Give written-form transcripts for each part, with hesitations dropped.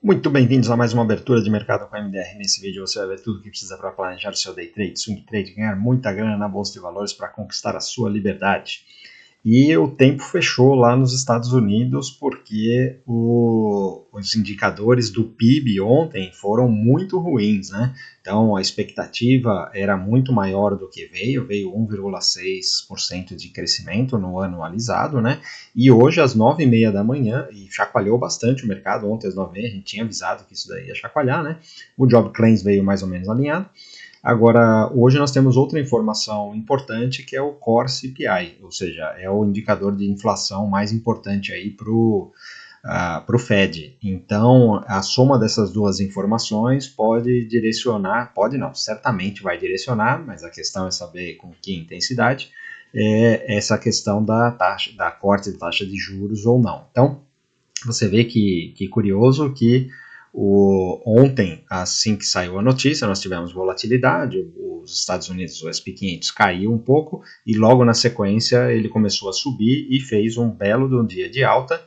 Muito bem-vindos a mais uma abertura de mercado com a MDR. Nesse vídeo você vai ver tudo o que precisa para planejar o seu day trade, swing trade, ganhar muita grana na bolsa de valores para conquistar a sua liberdade. E o tempo fechou lá nos Estados Unidos porque os indicadores do PIB ontem foram muito ruins, né? Então a expectativa era muito maior do que veio 1,6% de crescimento no anualizado, né? E hoje às 9h30 da manhã, e chacoalhou bastante o mercado, ontem às 9h30 a gente tinha avisado que isso daí ia chacoalhar, né? O Job Claims veio mais ou menos alinhado. Agora, hoje nós temos outra informação importante que é o Core CPI, ou seja, é o indicador de inflação mais importante aí para o Fed. Então, a soma dessas duas informações pode direcionar, pode não, certamente vai direcionar, mas a questão é saber com que intensidade, essa questão da corte de taxa de juros ou não. Então, você vê que curioso que ontem, assim que saiu a notícia, nós tivemos volatilidade, os Estados Unidos, o S&P 500 caiu um pouco e logo na sequência ele começou a subir e fez um belo dia de alta,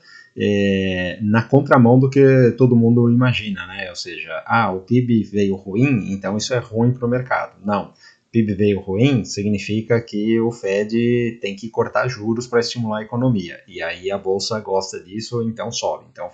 na contramão do que todo mundo imagina, né? Ou seja, o PIB veio ruim, então isso é ruim para o mercado. Não. PIB veio ruim, significa que o Fed tem que cortar juros para estimular a economia. E aí a Bolsa gosta disso, então sobe. Então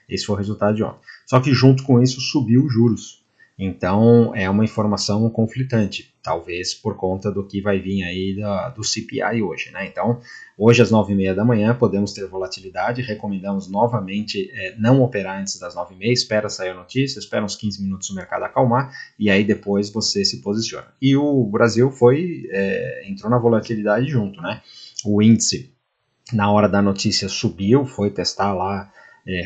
esse foi o resultado de ontem. Só que junto com isso subiu os juros. Então é uma informação conflitante, talvez por conta do que vai vir aí do CPI hoje, né? Então, hoje às 9h30 da manhã podemos ter volatilidade, recomendamos novamente não operar antes das 9h30, espera sair a notícia, espera uns 15 minutos o mercado acalmar e aí depois você se posiciona. E o Brasil entrou na volatilidade junto, né? O índice na hora da notícia subiu, foi testar lá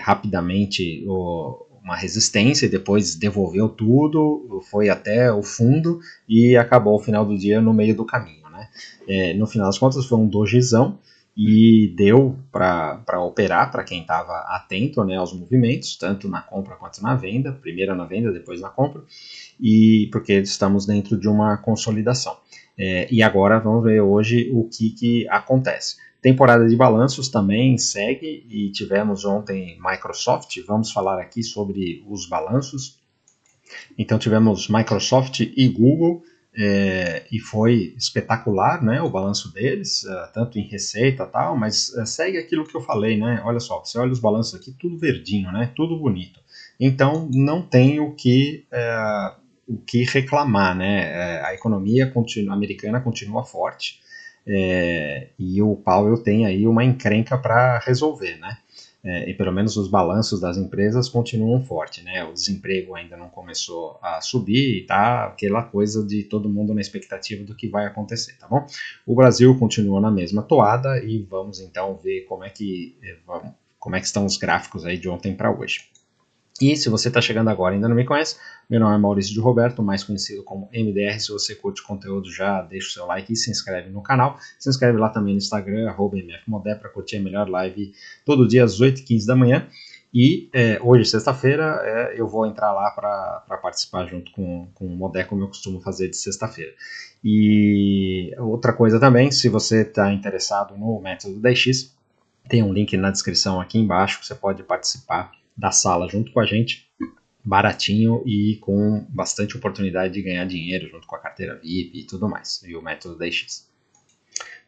rapidamente uma resistência e depois devolveu tudo, foi até o fundo e acabou o final do dia no meio do caminho, né? No final das contas foi um dojizão e deu para operar para quem estava atento, né, aos movimentos, tanto na compra quanto na venda, primeiro na venda, depois na compra, e porque estamos dentro de uma consolidação. E agora vamos ver hoje o que acontece. Temporada de balanços também segue e tivemos ontem Microsoft, vamos falar aqui sobre os balanços. Então tivemos Microsoft e Google e foi espetacular, né, o balanço deles, tanto em receita e tal, mas segue aquilo que eu falei, né, olha só, você olha os balanços aqui, tudo verdinho, né, tudo bonito. Então não tem o que reclamar, né, a economia americana continua forte, e o Powell tem aí uma encrenca para resolver, né? E pelo menos os balanços das empresas continuam fortes, né? O desemprego ainda não começou a subir e tá aquela coisa de todo mundo na expectativa do que vai acontecer, tá bom? O Brasil continua na mesma toada e vamos então ver como é que estão os gráficos aí de ontem para hoje. E se você está chegando agora e ainda não me conhece, meu nome é Maurício de Roberto, mais conhecido como MDR. Se você curte o conteúdo, já deixa o seu like e se inscreve no canal. Se inscreve lá também no Instagram, @mfmodé, para curtir a melhor live todo dia às 8h15 da manhã. E hoje, sexta-feira, eu vou entrar lá para participar junto com o Modé, como eu costumo fazer de sexta-feira. E outra coisa também, se você está interessado no método 10x, tem um link na descrição aqui embaixo, você pode participar da sala junto com a gente, baratinho e com bastante oportunidade de ganhar dinheiro junto com a carteira VIP e tudo mais, e o método 10x.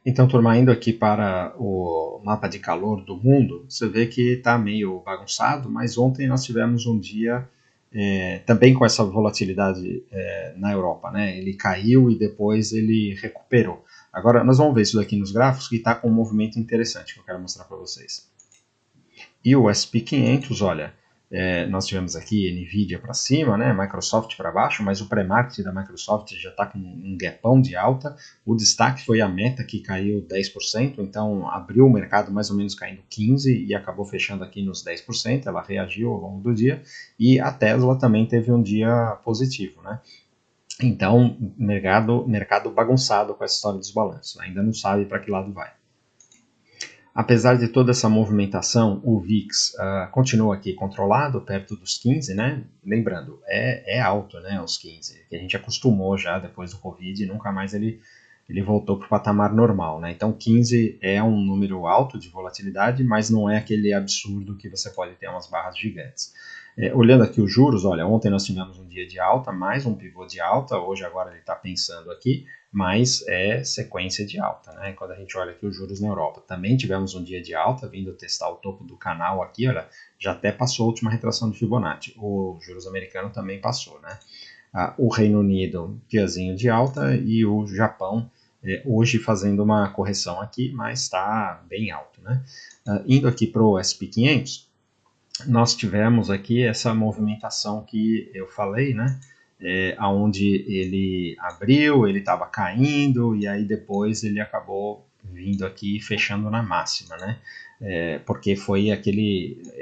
Então, turma, indo aqui para o mapa de calor do mundo, você vê que está meio bagunçado, mas ontem nós tivemos um dia também com essa volatilidade na Europa, né? Ele caiu e depois ele recuperou. Agora, nós vamos ver isso daqui nos gráficos, que está com um movimento interessante que eu quero mostrar para vocês. E o S&P 500, olha, nós tivemos aqui Nvidia para cima, né, Microsoft para baixo, mas o pré-market da Microsoft já está com um gapão de alta. O destaque foi a Meta, que caiu 10%, então abriu o mercado mais ou menos caindo 15% e acabou fechando aqui nos 10%, ela reagiu ao longo do dia. E a Tesla também teve um dia positivo, né? Então, mercado bagunçado com essa história dos balanços, ainda não sabe para que lado vai. Apesar de toda essa movimentação, o VIX continua aqui controlado, perto dos 15, né? Lembrando, é alto, né, os 15, que a gente acostumou já depois do Covid e nunca mais ele voltou para o patamar normal, né? Então 15 é um número alto de volatilidade, mas não é aquele absurdo que você pode ter umas barras gigantes. Olhando aqui os juros, olha, ontem nós tivemos um dia de alta, mais um pivô de alta, hoje agora ele está pensando aqui, mas é sequência de alta, né? Quando a gente olha aqui os juros na Europa, também tivemos um dia de alta, vindo testar o topo do canal aqui, olha, já até passou a última retração de Fibonacci, o juros americano também passou, né? O Reino Unido, diazinho de alta, e o Japão, hoje fazendo uma correção aqui, mas está bem alto, né? Indo aqui para o S&P 500, nós tivemos aqui essa movimentação que eu falei, né? Onde ele abriu, ele estava caindo, e aí depois ele acabou vindo aqui fechando na máxima, né? Porque foi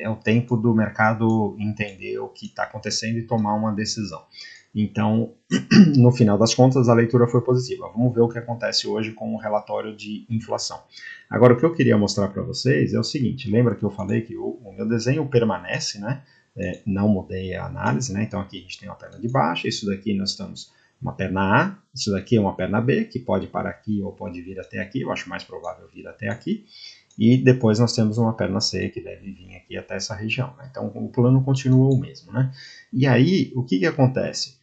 o tempo do mercado entender o que está acontecendo e tomar uma decisão. Então, no final das contas, a leitura foi positiva. Vamos ver o que acontece hoje com o relatório de inflação. Agora, o que eu queria mostrar para vocês é o seguinte, lembra que eu falei que o meu desenho permanece, né? Não mudei a análise, né? Então aqui a gente tem uma perna de baixa, isso daqui nós estamos uma perna A, isso daqui é uma perna B, que pode parar aqui ou pode vir até aqui, eu acho mais provável vir até aqui, e depois nós temos uma perna C que deve vir aqui até essa região, né? Então o plano continua o mesmo, né? E aí, o que acontece?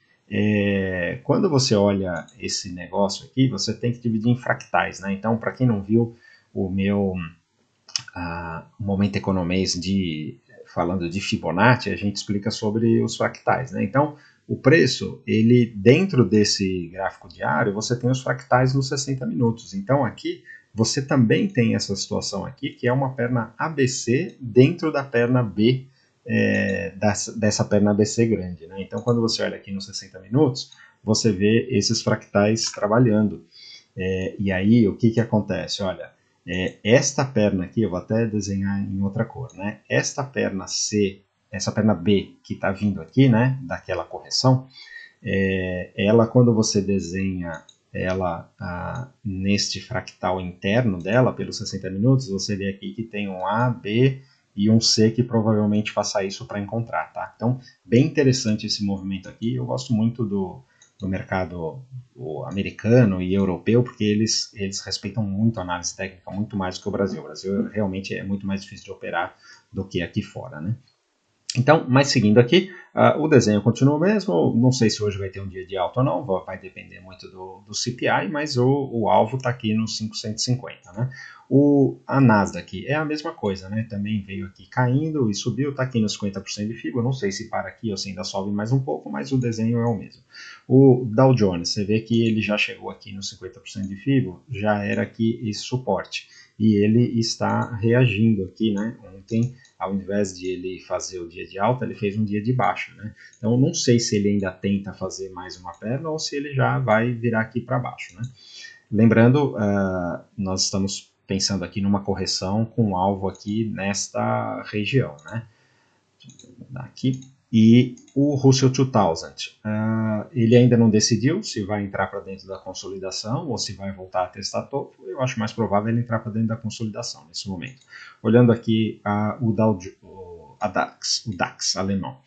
Quando você olha esse negócio aqui, você tem que dividir em fractais, né? Então, para quem não viu o meu Momento Economês falando de Fibonacci, a gente explica sobre os fractais, né? Então, o preço, ele dentro desse gráfico diário, você tem os fractais nos 60 minutos. Então, aqui, você também tem essa situação aqui, que é uma perna ABC dentro da perna B, dessa perna ABC grande, né? Então, quando você olha aqui nos 60 minutos, você vê esses fractais trabalhando. E aí, o que acontece? Olha, esta perna aqui, eu vou até desenhar em outra cor, né? Esta perna C, essa perna B que está vindo aqui, né? Daquela correção, ela, quando você desenha ela neste fractal interno dela, pelos 60 minutos, você vê aqui que tem um A, B e um C que provavelmente faça isso para encontrar, tá? Então, bem interessante esse movimento aqui. Eu gosto muito do mercado americano e europeu, porque eles respeitam muito a análise técnica, muito mais do que o Brasil. O Brasil realmente é muito mais difícil de operar do que aqui fora, né? Então, mas seguindo aqui, o desenho continua o mesmo, não sei se hoje vai ter um dia de alta ou não, vai depender muito do CPI, mas o alvo está aqui nos 550, né? A Nasdaq é a mesma coisa, né? Também veio aqui caindo e subiu, está aqui nos 50% de FIBO, não sei se para aqui ou se ainda sobe mais um pouco, mas o desenho é o mesmo. O Dow Jones, você vê que ele já chegou aqui nos 50% de FIBO, já era aqui esse suporte, e ele está reagindo aqui, né? Ontem, ao invés de ele fazer o dia de alta, ele fez um dia de baixa, né? Então, não sei se ele ainda tenta fazer mais uma perna ou se ele já vai virar aqui para baixo, né? Lembrando, nós estamos pensando aqui numa correção com alvo aqui nesta região, né? Aqui. E o Russell 2000, ele ainda não decidiu se vai entrar para dentro da consolidação ou se vai voltar a testar topo. Eu acho mais provável ele entrar para dentro da consolidação nesse momento. Olhando aqui o DAX alemão.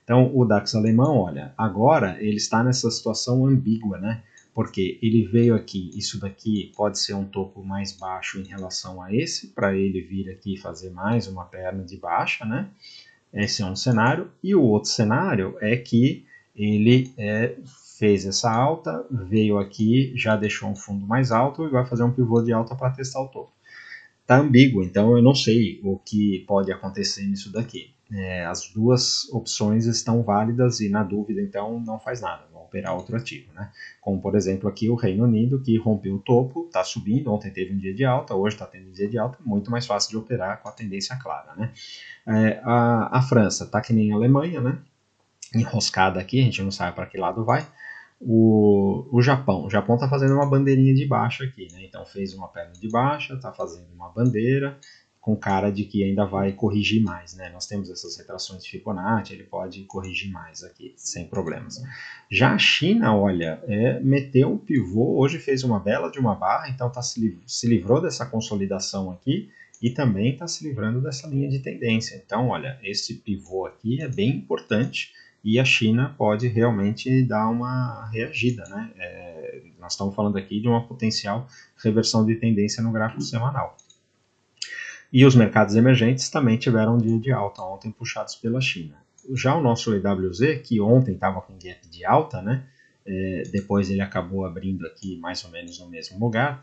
Então, o DAX alemão, olha, agora ele está nessa situação ambígua, né? Porque ele veio aqui, isso daqui pode ser um topo mais baixo em relação a esse, para ele vir aqui fazer mais uma perna de baixa, né? Esse é um cenário. E o outro cenário é que ele fez essa alta, veio aqui, já deixou um fundo mais alto e vai fazer um pivô de alta para testar o topo. Está ambíguo, então eu não sei o que pode acontecer nisso daqui. As duas opções estão válidas e na dúvida, então, não faz nada, vamos operar outro ativo, né? Como, por exemplo, aqui o Reino Unido, que rompeu o topo, está subindo, ontem teve um dia de alta, hoje está tendo um dia de alta, muito mais fácil de operar com a tendência clara, né? A França está que nem a Alemanha, né? Enroscada aqui, a gente não sabe para que lado vai. O Japão está fazendo uma bandeirinha de baixa aqui, né? Então fez uma perna de baixa, está fazendo uma bandeira com cara de que ainda vai corrigir mais, né? Nós temos essas retrações de Fibonacci, ele pode corrigir mais aqui, sem problemas. Já a China, olha, meteu um pivô, hoje fez uma bela de uma barra, então se livrou dessa consolidação aqui e também está se livrando dessa linha de tendência. Então, olha, esse pivô aqui é bem importante, e a China pode realmente dar uma reagida, né? Nós estamos falando aqui de uma potencial reversão de tendência no gráfico semanal. E os mercados emergentes também tiveram um dia de alta ontem, puxados pela China. Já o nosso EWZ, que ontem estava com gap de alta, né? Depois ele acabou abrindo aqui mais ou menos no mesmo lugar.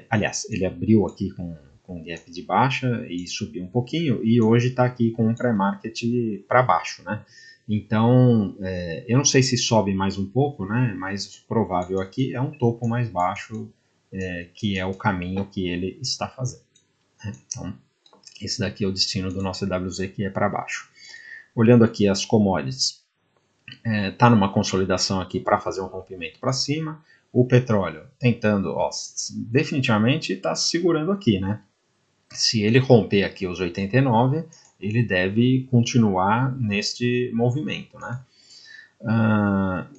Aliás, ele abriu aqui com gap de baixa e subiu um pouquinho, e hoje está aqui com um pré-market para baixo, né? Então, eu não sei se sobe mais um pouco, né? Mas provável aqui é um topo mais baixo, que é o caminho que ele está fazendo, né? Então, esse daqui é o destino do nosso EWZ, que é para baixo. Olhando aqui as commodities, está numa consolidação aqui para fazer um rompimento para cima. O petróleo tentando, definitivamente está se segurando aqui, né? Se ele romper aqui os 89, ele deve continuar neste movimento, né?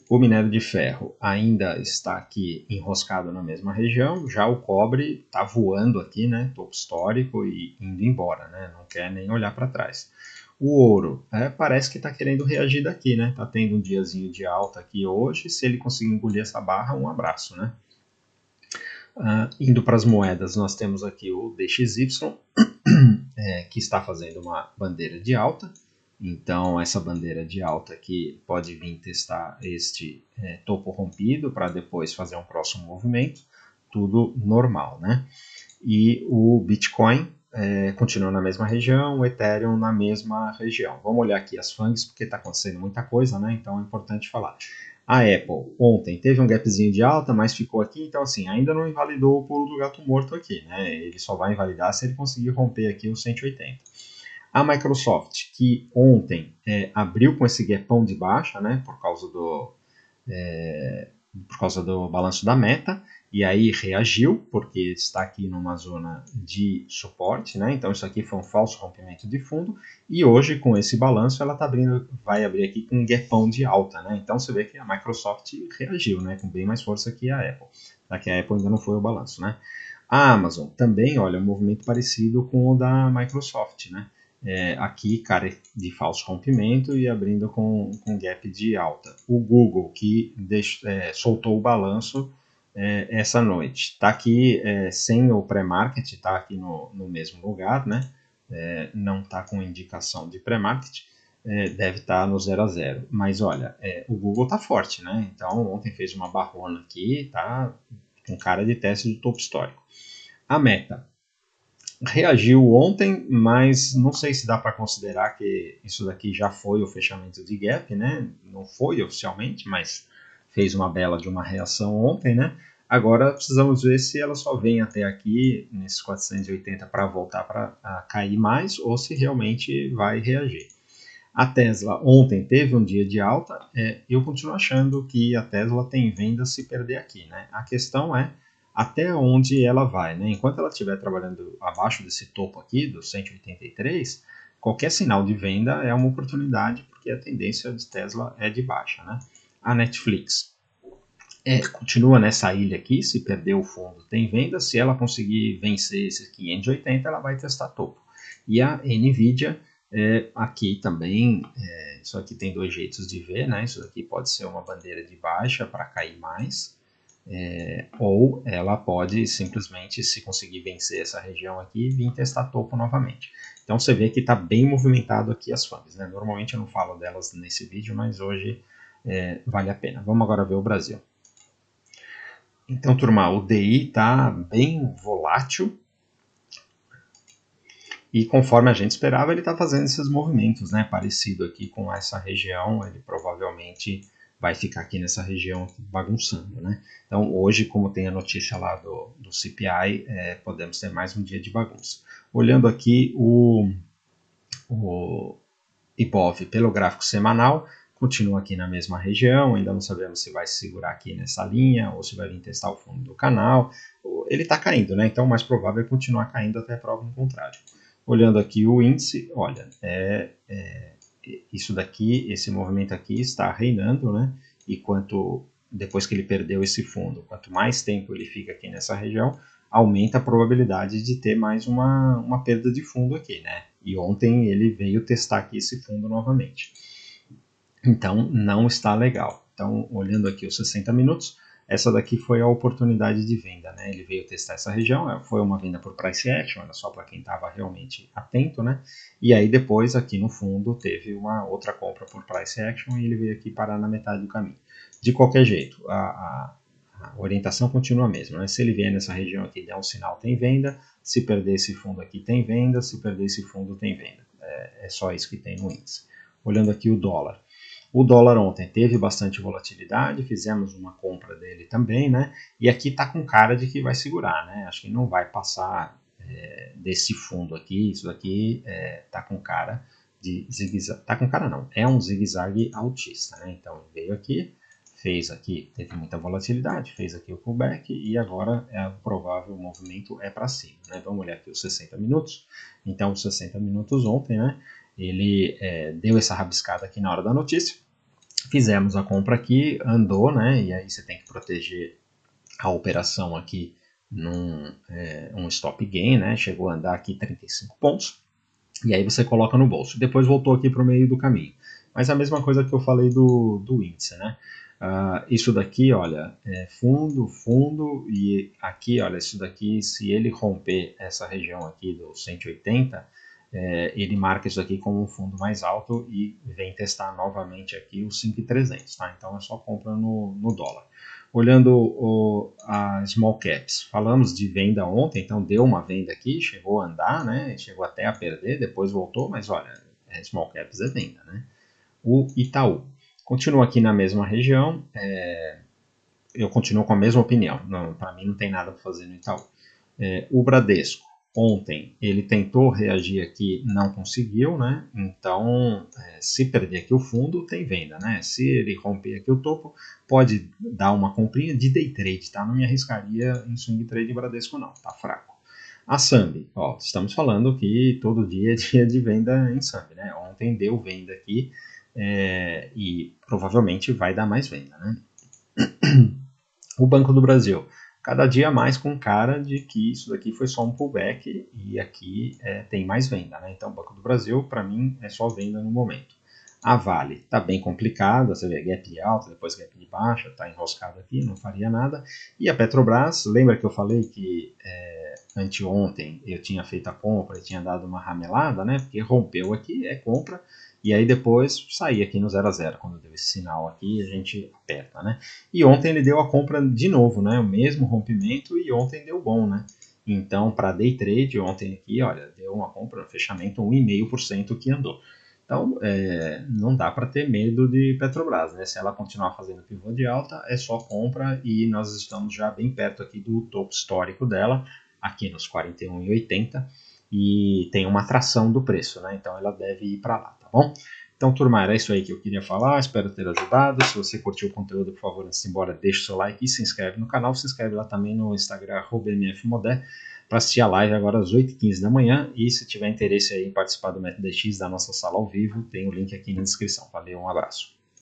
O minério de ferro ainda está aqui enroscado na mesma região, já o cobre está voando aqui, né? Topo histórico e indo embora, né? Não quer nem olhar para trás. O ouro parece que está querendo reagir daqui, né? Está tendo um diazinho de alta aqui hoje. Se ele conseguir engolir essa barra, um abraço, né? Indo para as moedas, nós temos aqui o DXY, que está fazendo uma bandeira de alta. Então, essa bandeira de alta aqui pode vir testar este topo rompido para depois fazer um próximo movimento. Tudo normal, né? E o Bitcoin continua na mesma região, o Ethereum na mesma região. Vamos olhar aqui as FANGs, porque está acontecendo muita coisa, né? Então é importante falar. A Apple ontem teve um gapzinho de alta, mas ficou aqui, então assim, ainda não invalidou o pulo do gato morto aqui, né? Ele só vai invalidar se ele conseguir romper aqui os 180. A Microsoft, que ontem abriu com esse gapão de baixa, né? Por causa do balanço da Meta, e aí reagiu, porque está aqui numa zona de suporte, né? Então isso aqui foi um falso rompimento de fundo, e hoje com esse balanço ela vai abrir aqui com um gapão de alta, né? Então você vê que a Microsoft reagiu, né? Com bem mais força que a Apple, já que a Apple ainda não foi o balanço, né? A Amazon também, olha, um movimento parecido com o da Microsoft, né? Aqui, cara, de falso rompimento e abrindo com gap de alta. O Google, que soltou o balanço essa noite, está aqui sem o pré-market, está aqui no mesmo lugar, né? Não está com indicação de pré-market, deve estar no 0 a 0. Mas olha, o Google está forte, né? Então ontem fez uma barrona aqui, tá com cara de teste de topo histórico. A Meta reagiu ontem, mas não sei se dá para considerar que isso daqui já foi o fechamento de gap, né? Não foi oficialmente, mas fez uma bela de uma reação ontem, né? Agora precisamos ver se ela só vem até aqui, nesses 480, para voltar para cair mais, ou se realmente vai reagir. A Tesla ontem teve um dia de alta, eu continuo achando que a Tesla tem venda se perder aqui, né? A questão é até onde ela vai, né? Enquanto ela estiver trabalhando abaixo desse topo aqui, dos 183, qualquer sinal de venda é uma oportunidade, porque a tendência de Tesla é de baixa, né? A Netflix continua nessa ilha aqui, se perder o fundo tem venda, se ela conseguir vencer esses 580, ela vai testar topo. E a Nvidia, aqui também, isso aqui tem dois jeitos de ver, né? Isso aqui pode ser uma bandeira de baixa para cair mais, ou ela pode simplesmente, se conseguir vencer essa região aqui, vir testar topo novamente. Então você vê que está bem movimentado aqui as FANGs, né? Normalmente eu não falo delas nesse vídeo, mas hoje vale a pena. Vamos agora ver o Brasil. Então, turma, o DI está bem volátil e conforme a gente esperava, ele está fazendo esses movimentos, né? Parecido aqui com essa região, ele provavelmente vai ficar aqui nessa região bagunçando, né? Então, hoje, como tem a notícia lá do CPI, podemos ter mais um dia de bagunça. Olhando aqui o Ibov pelo gráfico semanal, continua aqui na mesma região, ainda não sabemos se vai se segurar aqui nessa linha ou se vai vir testar o fundo do canal. Ele está caindo, né? Então o mais provável é continuar caindo até prova em contrário. Olhando aqui o índice, olha, isso daqui, esse movimento aqui está reinando, né? E depois que ele perdeu esse fundo, quanto mais tempo ele fica aqui nessa região, aumenta a probabilidade de ter mais uma perda de fundo aqui, né? E ontem ele veio testar aqui esse fundo novamente. Então, não está legal. Então, olhando aqui os 60 minutos, essa daqui foi a oportunidade de venda, né? Ele veio testar essa região, foi uma venda por price action, olha só para quem estava realmente atento, né? E aí depois aqui no fundo teve uma outra compra por price action e ele veio aqui parar na metade do caminho. De qualquer jeito, a orientação continua a mesma, né? Se ele vier nessa região aqui, der um sinal, tem venda. Se perder esse fundo aqui, tem venda. Se perder esse fundo, tem venda. É só isso que tem no índice. Olhando aqui o dólar. O dólar ontem teve bastante volatilidade, fizemos uma compra dele também, né? E aqui tá com cara de que vai segurar, né? Acho que não vai passar desse fundo aqui. Isso daqui tá com cara de zigue-zague. Tá com cara não, é um zigue-zague altista, né? Então veio aqui, fez aqui, teve muita volatilidade, fez aqui o pullback e agora o provável movimento é para cima, né? Vamos olhar aqui os 60 minutos. Então, os 60 minutos ontem, né? Ele deu essa rabiscada aqui na hora da notícia. Fizemos a compra aqui, andou, né? E aí você tem que proteger a operação aqui um stop gain, né? Chegou a andar aqui 35 pontos. E aí você coloca no bolso. Depois voltou aqui para o meio do caminho. Mas a mesma coisa que eu falei do índice, né? Isso daqui, olha, fundo, e aqui, olha, isso daqui, se ele romper essa região aqui do 180, ele marca isso aqui como um fundo mais alto e vem testar novamente aqui o 5.300, tá? Então é só compra no dólar. Olhando a small caps, falamos de venda ontem, então deu uma venda aqui, chegou a andar, né? Chegou até a perder, depois voltou, mas olha, small caps é venda, né? O Itaú continua aqui na mesma região, eu continuo com a mesma opinião, para mim não tem nada para fazer no Itaú. O Bradesco, ontem ele tentou reagir aqui, não conseguiu, né? Então, se perder aqui o fundo, tem venda, né? Se ele romper aqui o topo, pode dar uma comprinha de day trade, tá? Não me arriscaria em swing trade em Bradesco não, tá fraco. A Sambi, ó, estamos falando que todo dia é dia de venda em Sambi, né? Ontem deu venda aqui e provavelmente vai dar mais venda, né? O Banco do Brasil, cada dia mais com cara de que isso daqui foi só um pullback e aqui tem mais venda, né? Então, o Banco do Brasil, para mim, é só venda no momento. A Vale está bem complicada, você vê gap alta, depois gap de baixa, está enroscado aqui, não faria nada. E a Petrobras, lembra que eu falei que anteontem eu tinha feito a compra e tinha dado uma ramelada, né? Porque rompeu aqui, é compra, e aí depois sair aqui no 0 a 0, quando deu esse sinal aqui, a gente aperta, né? E ontem ele deu a compra de novo, né? O mesmo rompimento e ontem deu bom, né? Então, para day trade, ontem aqui, olha, deu uma compra, fechamento 1,5% que andou. Então, não dá para ter medo de Petrobras, né? Se ela continuar fazendo pivô de alta, é só compra e nós estamos já bem perto aqui do topo histórico dela, aqui nos 41,80, e tem uma atração do preço, né? Então ela deve ir para lá, tá bom? Então, turma, era isso aí que eu queria falar, espero ter ajudado. Se você curtiu o conteúdo, por favor, antes de ir embora, deixa o seu like e se inscreve no canal. Se inscreve lá também no Instagram, @mfmodé, para assistir a live agora às 8h15 da manhã. E se tiver interesse aí em participar do Método DX, da nossa sala ao vivo, tem o link aqui na descrição. Valeu, um abraço.